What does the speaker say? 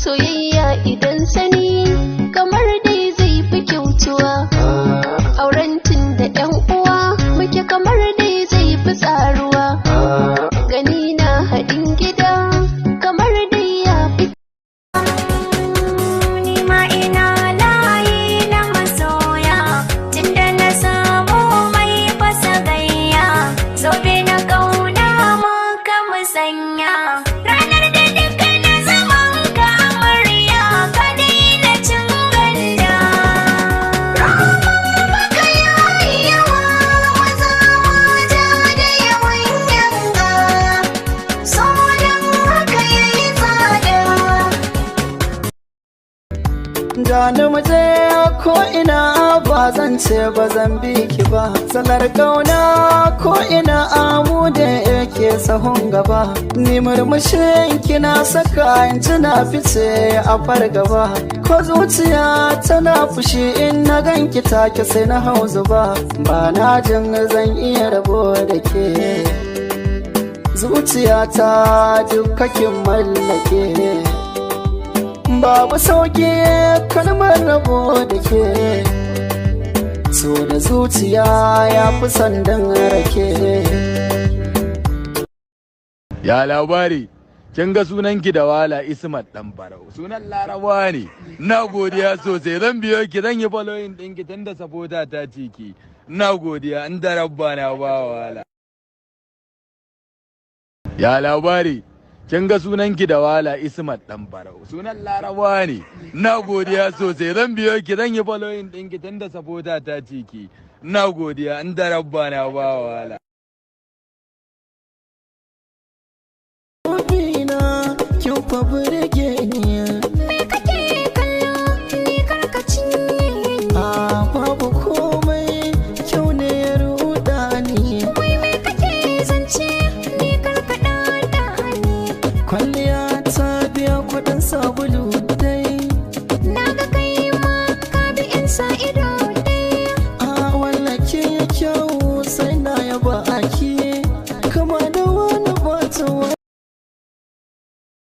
soyayya idan sani kamar dai zai fi kyautuwa. Auren tun da 'yan uwa muke kamar dai zai fi tsaruwa. Gani na haɗin gida kamar dai ya fi. Ni ma ina layi na masoya, tunda na samu mai fasa gayya, zobe na ƙauna muka musanya. Ranar da duka na zaman ka amarya, ka daina cin ganda. Baka yayi yawa, maza mata da yawan yanga, so don haka yayi tsada. Gani muje ko ina ba zan ce ba zan bi ki ba, salar kauna ko ina amu da yake sahun gaba. Ni murmushin kina saka in ji na fice a fargaba, ko zuciya tana fushi in na ganki take sai na hau zuba. Ba na jin zan iya rabo da ke, zuciyata dukkakin mallake. Babu sauki kalmar rabo da ke, so da zuciya ya fi sandan rake. Ya labari, kin ga sunanki da wala Ismat dan Barau, sunan Larabawa ne. Na godiya sosai, zan biyo ki, zan yi following ɗinki tunda sabota ta ciki. Na godiya, in da rabba na ba wala. Ya labari, kin ga sunanki da wala Ismat dan Barau, sunan Larabawa ne. Na godiya sosai, zan biyo ki, zan yi following ɗinki tunda sabota ta ciki. Na godiya, in da rabba na ba wala. Obina, kin fa burge ni. Me kake kallo ni karkaci? Babu komai, kyau ne ya ruɗa ni. Wai me kake zance ni karkada da ni? Kwalliya ta biya kuɗin sabulu dai. Na ga kai ma ka bi in sa ido dai. Wallahi kin yi kyau